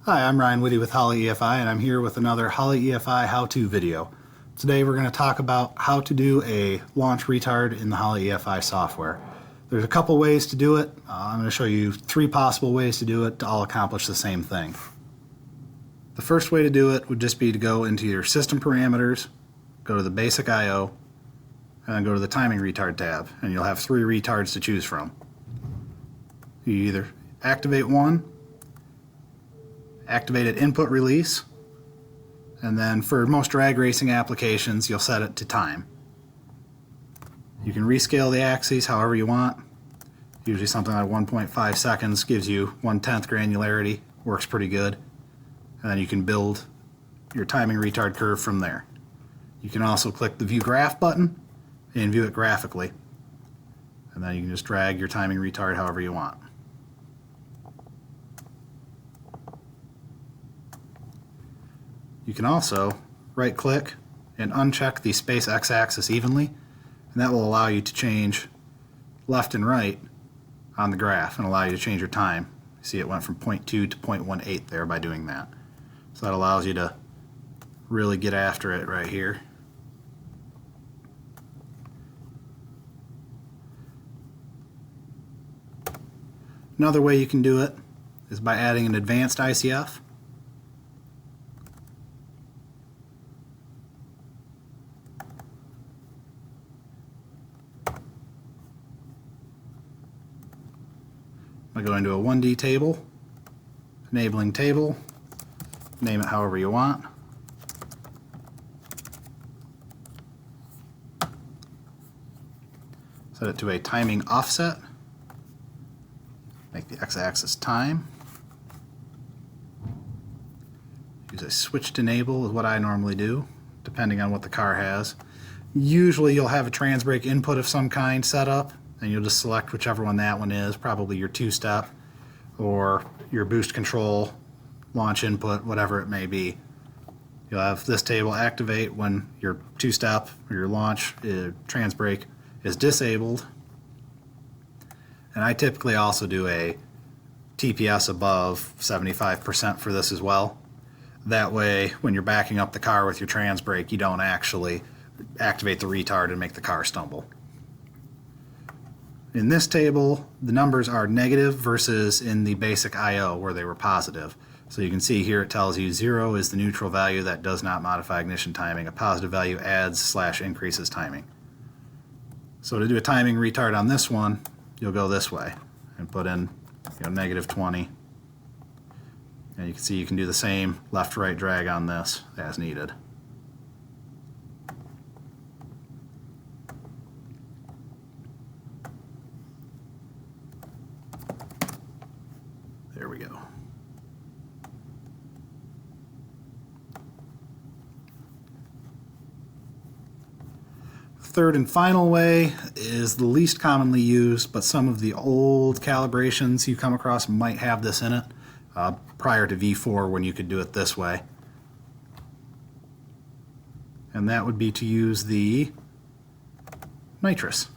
Hi, I'm Ryan Whitty with Holley EFI, and I'm here with another Holley EFI how-to video. Today we're going to talk about how to do a launch retard in the Holley EFI software. There's a couple ways to do it. I'm going to show you 3 possible ways to do it to all accomplish the same thing. The first way to do it would just be to go into your system parameters, go to the basic I/O, and then go to the timing retard tab, and you'll have 3 retards to choose from. You either activate one, activate at input release, and then for most drag racing applications you'll set it to time. You can rescale the axes however you want. Usually something like 1.5 seconds gives you 1/10 granularity, works pretty good, and then you can build your timing retard curve from there. You can also click the view graph button and view it graphically, and then you can just drag your timing retard however you want. You can also right click and uncheck the space x-axis evenly, and that will allow you to change left and right on the graph and allow you to change your time. You see it went from 0.2 to 0.18 there by doing that. So that allows you to really get after it right here. Another way you can do it is by adding an advanced ICF. I go into a 1D table, enabling table, name it however you want. Set it to a timing offset, make the x-axis time. Use a switched enable is what I normally do, depending on what the car has. Usually you'll have a trans brake input of some kind set up, and you'll just select whichever one that one is, probably your 2-step or your boost control, launch input, whatever it may be. You'll have this table activate when your 2-step or your launch trans brake is disabled. And I typically also do a TPS above 75% for this as well. That way, when you're backing up the car with your trans brake, you don't actually activate the retard and make the car stumble. In this table, the numbers are negative versus in the basic I/O where they were positive. So you can see here it tells you 0 is the neutral value that does not modify ignition timing. A positive value adds/increases timing. So to do a timing retard on this one, you'll go this way and put in -20. And you can see you can do the same left-right drag on this as needed. There we go. Third and final way is the least commonly used, but some of the old calibrations you come across might have this in it, prior to V4 when you could do it this way. And that would be to use the Nitrous.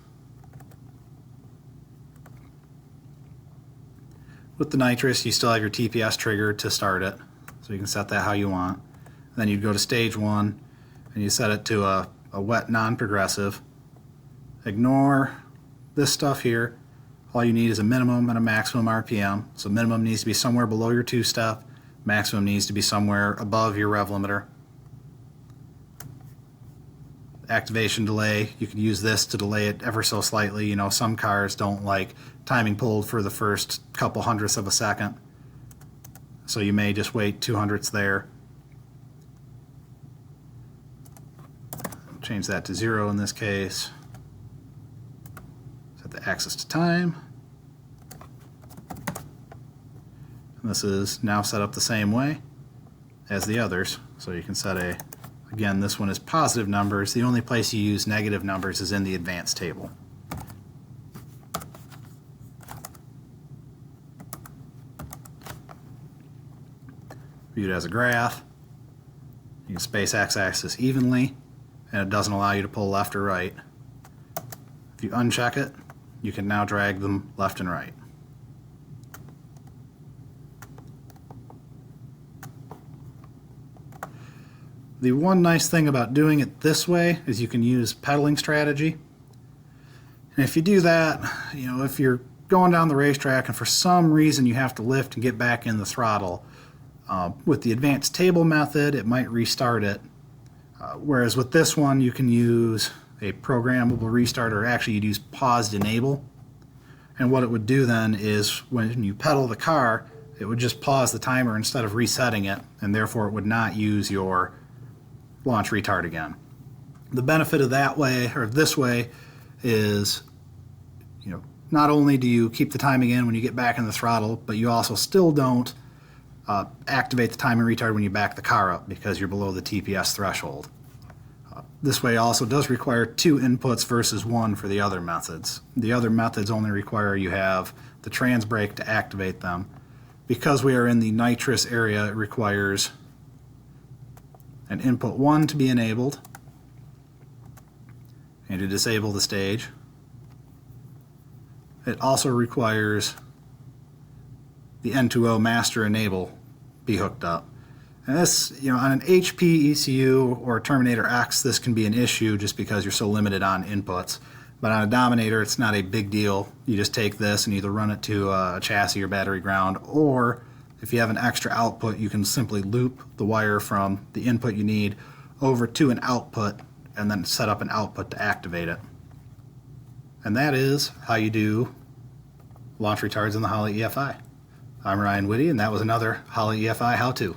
With the Nitrous, you still have your TPS trigger to start it, so you can set that how you want. And then you'd go to stage 1, and you set it to a wet non-progressive. Ignore this stuff here. All you need is a minimum and a maximum RPM. So minimum needs to be somewhere below your 2-step, maximum needs to be somewhere above your rev limiter. Activation delay, you could use this to delay it ever so slightly. You know, some cars don't like timing pulled for the first couple hundredths of a second, so you may just wait 2/100ths there. Change that to 0 in this case. Set the axis to time. And this is now set up the same way as the others, so you can set a, again, this one is positive numbers. The only place you use negative numbers is in the advanced table. View it as a graph. You can space x-axis evenly, and it doesn't allow you to pull left or right. If you uncheck it, you can now drag them left and right. The one nice thing about doing it this way is you can use pedaling strategy. And if you do that, if you're going down the racetrack and for some reason you have to lift and get back in the throttle, with the advanced table method, it might restart it. Whereas with this one, you can use a programmable restart, or actually you'd use paused enable. And what it would do then is when you pedal the car, it would just pause the timer instead of resetting it, and therefore it would not use your launch retard again. The benefit of that way, or this way, is not only do you keep the timing in when you get back in the throttle, but you also still don't activate the timing retard when you back the car up because you're below the TPS threshold. This way also does require 2 inputs versus 1 for the other methods. The other methods only require you have the trans brake to activate them. Because we are in the nitrous area, it requires an input 1 to be enabled and to disable the stage. It also requires the N2O master enable be hooked up. And this, on an HP ECU or a Terminator X, this can be an issue just because you're so limited on inputs. But on a Dominator, it's not a big deal. You just take this and either run it to a chassis or battery ground, or if you have an extra output, you can simply loop the wire from the input you need over to an output and then set up an output to activate it. And that is how you do launch retards in the Holley EFI. I'm Ryan Whitty, and that was another Holley EFI how-to.